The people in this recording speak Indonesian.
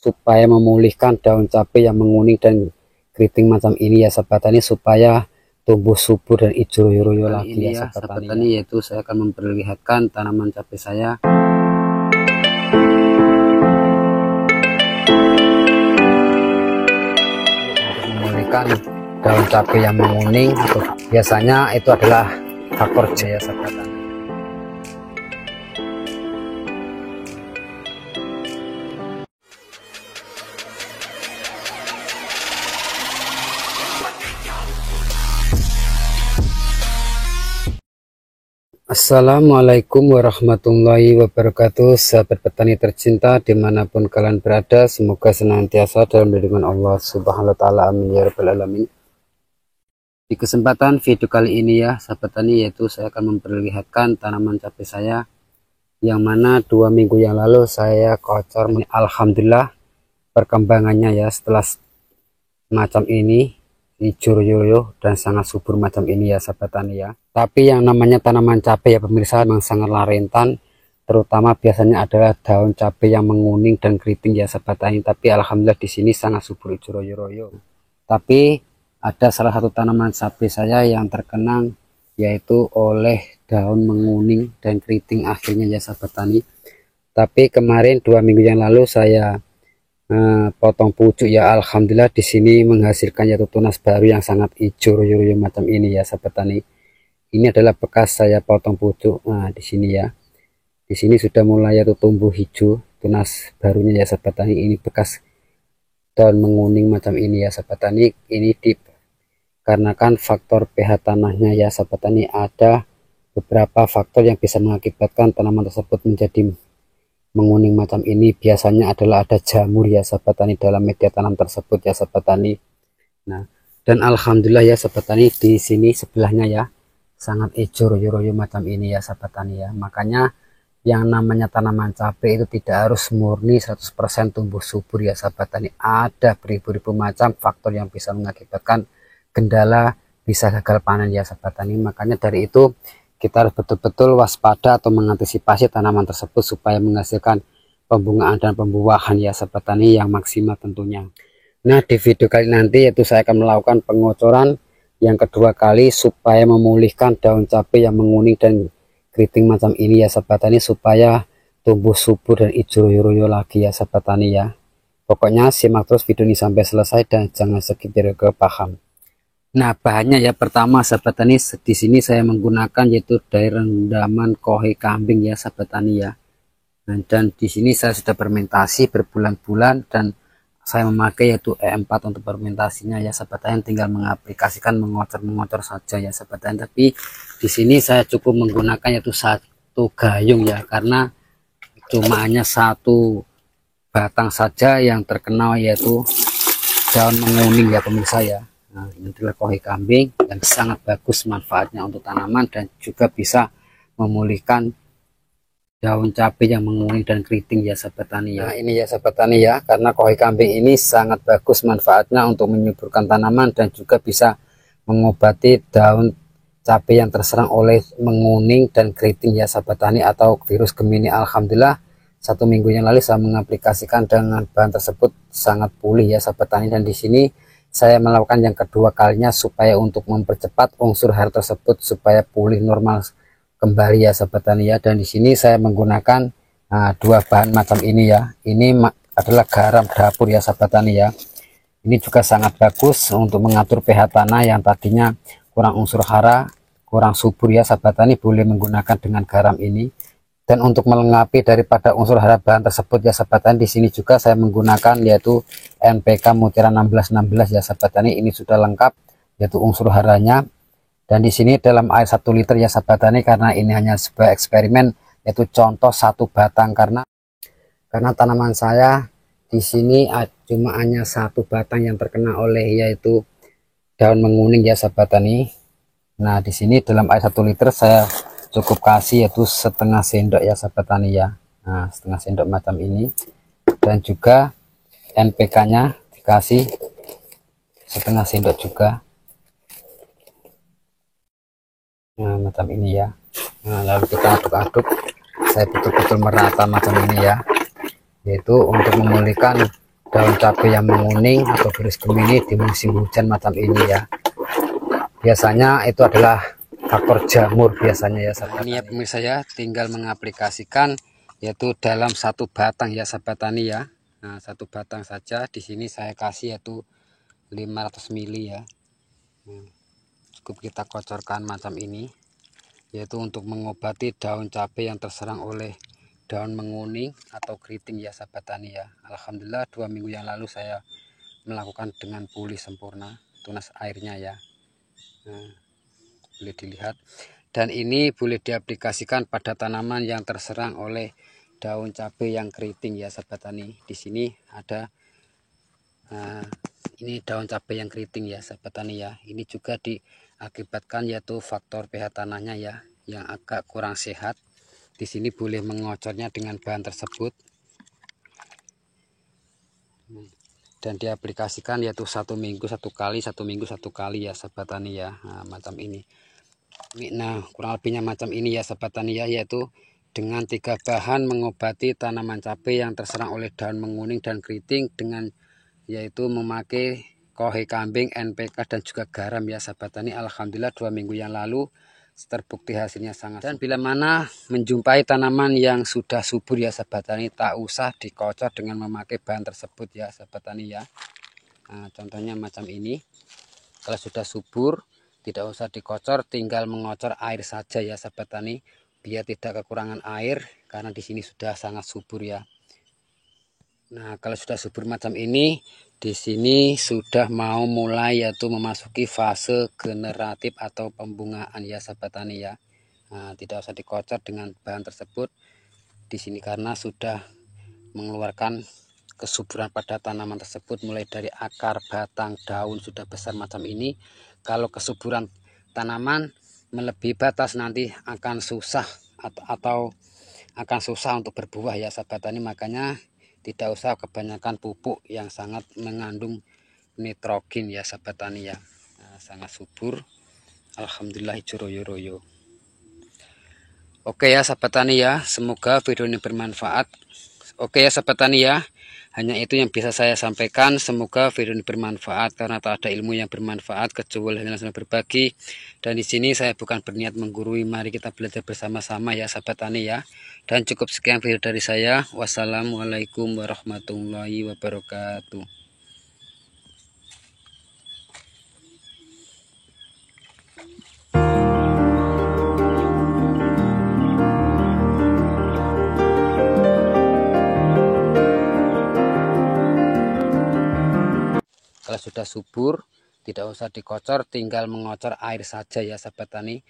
supaya memulihkan daun cabai yang menguning dan keriting macam ini ya sahabat tani, supaya tumbuh subur dan hijau royo-royo lagi ya sahabat tani. Yaitu saya akan memperlihatkan tanaman cabai saya untuk memulihkan daun cabai yang menguning, atau biasanya itu adalah faktor J ya sahabat tani. Assalamualaikum warahmatullahi wabarakatuh, sahabat petani tercinta dimanapun kalian berada, semoga senantiasa dalam lindungan Allah subhanahu wa ta'ala, amin ya rabbal alamin. Di kesempatan video kali ini ya sahabat tani, yaitu saya akan memperlihatkan tanaman cabai saya yang mana 2 minggu yang lalu saya kocor. Alhamdulillah perkembangannya ya, setelah macam ini hijau royo dan sangat subur macam ini ya sahabat tani ya. Tapi yang namanya tanaman cabai ya pemirsa memang sangatlah rentan, terutama biasanya adalah daun cabai yang menguning dan keriting ya sahabat tani. Tapi alhamdulillah di sini sangat subur hijau royo. Tapi ada salah satu tanaman cabai saya yang terkena, yaitu oleh daun menguning dan keriting akhirnya ya sahabat tani. Tapi kemarin 2 minggu yang lalu saya potong pucuk ya, alhamdulillah di sini menghasilkan yaitu tunas baru yang sangat hijau royo macam ini ya sahabat tani. Ini adalah bekas saya potong pucuk. Nah di sini ya, di sini sudah mulai yaitu tumbuh hijau tunas barunya ya sahabat tani. Ini bekas daun menguning macam ini ya sahabat tani. Ini dikarenakan faktor pH tanahnya ya sahabat tani. Ada beberapa faktor yang bisa mengakibatkan tanaman tersebut menjadi menguning macam ini. Biasanya adalah ada jamur ya sahabat tani dalam media tanam tersebut ya sahabat tani. Nah, dan alhamdulillah ya sahabat tani, di sini sebelahnya ya sangat hijau royo macam ini ya sahabat tani ya. Makanya yang namanya tanaman cabai itu tidak harus murni 100% tumbuh subur ya sahabat tani. Ada beribu-ribu macam faktor yang bisa mengakibatkan kendala bisa gagal panen ya sahabat tani. Makanya dari itu kita harus betul-betul waspada atau mengantisipasi tanaman tersebut supaya menghasilkan pembungaan dan pembuahan ya sahabat tani yang maksimal tentunya. Nah di video kali nanti yaitu saya akan melakukan pengocoran yang kedua kali supaya memulihkan daun cabai yang menguning dan keriting macam ini ya sahabat tani, supaya tumbuh subur dan hijau royo lagi ya sahabat tani ya. Pokoknya simak terus video ini sampai selesai dan jangan skip biar paham. Nah bahannya ya, pertama sahabat tani, di sini saya menggunakan yaitu dari rendaman kohe kambing ya sahabat tani ya. Nah, dan di sini saya sudah fermentasi berbulan-bulan dan saya memakai yaitu E4 untuk fermentasinya ya sahabat tani. Tinggal mengaplikasikan mengocor saja ya sahabat tani. Tapi di sini saya cukup menggunakan yaitu 1 gayung ya, karena cuma hanya 1 batang saja yang terkena yaitu daun menguning ya pemirsa ya. Nah, ini adalah kohe kambing dan sangat bagus manfaatnya untuk tanaman dan juga bisa memulihkan daun cabai yang menguning dan keriting ya sahabat tani ya. Nah ini ya sahabat tani ya, karena kohe kambing ini sangat bagus manfaatnya untuk menyuburkan tanaman dan juga bisa mengobati daun cabai yang terserang oleh menguning dan keriting ya sahabat tani atau virus Gemini. Alhamdulillah 1 minggu yang lalu saya mengaplikasikan dengan bahan tersebut sangat pulih ya sahabat tani, dan di sini saya melakukan yang kedua kalinya supaya untuk mempercepat unsur hara tersebut supaya pulih normal kembali ya sahabat tani ya. Dan di sini saya menggunakan 2 bahan macam ini ya. Ini adalah garam dapur ya sahabat tani ya. Ini juga sangat bagus untuk mengatur pH tanah yang tadinya kurang unsur hara, kurang subur ya sahabat tani, boleh menggunakan dengan garam ini. Dan untuk melengkapi daripada unsur hara bahan tersebut ya sahabat tani, di sini juga saya menggunakan yaitu NPK Mutiara 1616 ya sahabat tani. Ini sudah lengkap yaitu unsur haranya. Dan di sini dalam air 1 liter ya sahabat tani, karena ini hanya sebuah eksperimen yaitu contoh 1 batang, karena tanaman saya di sini cuma hanya 1 batang yang terkena oleh yaitu daun menguning ya sahabat tani. Nah di sini dalam air 1 liter saya cukup kasih yaitu setengah sendok ya sahabat tani ya. Nah setengah sendok macam ini, dan juga NPK nya dikasih setengah sendok juga. Nah macam ini ya. Nah lalu kita aduk-aduk, saya betul-betul merata macam ini ya, yaitu untuk memulihkan daun cabai yang menguning atau virus Gemini di musim hujan macam ini ya. Biasanya itu adalah faktor jamur biasanya ya sahabat. Ini ya pemirsa ya, tinggal mengaplikasikan yaitu dalam satu batang ya sahabat tani ya. Nah, satu batang saja. Di sini saya kasih yaitu 500 ml ya. Cukup kita kocorkan macam ini, yaitu untuk mengobati daun cabai yang terserang oleh daun menguning atau keriting ya sahabat tani ya. Alhamdulillah 2 minggu yang lalu saya melakukan dengan pulih sempurna, tunas airnya ya. Nah, boleh dilihat, dan ini boleh diaplikasikan pada tanaman yang terserang oleh daun cabai yang keriting ya sahabat tani. Di sini ada ini daun cabai yang keriting ya sahabat tani ya. Ini juga diakibatkan yaitu faktor pH tanahnya ya yang agak kurang sehat. Di sini boleh mengocornya dengan bahan tersebut dan diaplikasikan yaitu 1 minggu 1 kali, 1 minggu 1 kali ya sahabat tani ya. Nah, macam ini. Nah, kurang lebihnya macam ini ya sahabat tani ya, yaitu dengan 3 bahan mengobati tanaman cabai yang terserang oleh daun menguning dan keriting, dengan yaitu memakai kohe kambing, NPK dan juga garam ya sahabat tani. Alhamdulillah 2 minggu yang lalu terbukti hasilnya sangat. Dan bila mana menjumpai tanaman yang sudah subur ya sahabat tani, tak usah dikocor dengan memakai bahan tersebut ya sahabat tani ya. Nah, contohnya macam ini. Kalau sudah subur tidak usah dikocor, tinggal mengocor air saja ya sahabat tani, biar tidak kekurangan air karena di sini sudah sangat subur ya. Nah, kalau sudah subur macam ini, di sini sudah mau mulai yaitu memasuki fase generatif atau pembungaan ya sahabat tani ya. Nah, tidak usah dikocor dengan bahan tersebut di sini karena sudah mengeluarkan kesuburan pada tanaman tersebut, mulai dari akar, batang, daun sudah besar macam ini. Kalau kesuburan tanaman melebihi batas nanti akan susah atau akan susah untuk berbuah ya sahabat tani. Makanya tidak usah kebanyakan pupuk yang sangat mengandung nitrogen ya sahabat tani ya. Nah, sangat subur. Alhamdulillah hijau royo-royo. Oke ya sahabat tani ya, semoga video ini bermanfaat. Oke ya sahabat tani ya, hanya itu yang bisa saya sampaikan. Semoga video ini bermanfaat, karena tak ada ilmu yang bermanfaat kecuali hanya langsung berbagi. Dan di sini saya bukan berniat menggurui, mari kita belajar bersama-sama ya sahabat tani ya. Dan cukup sekian video dari saya. Wassalamualaikum warahmatullahi wabarakatuh. Kalau sudah subur tidak usah dikocor, tinggal mengocor air saja ya sahabat tani,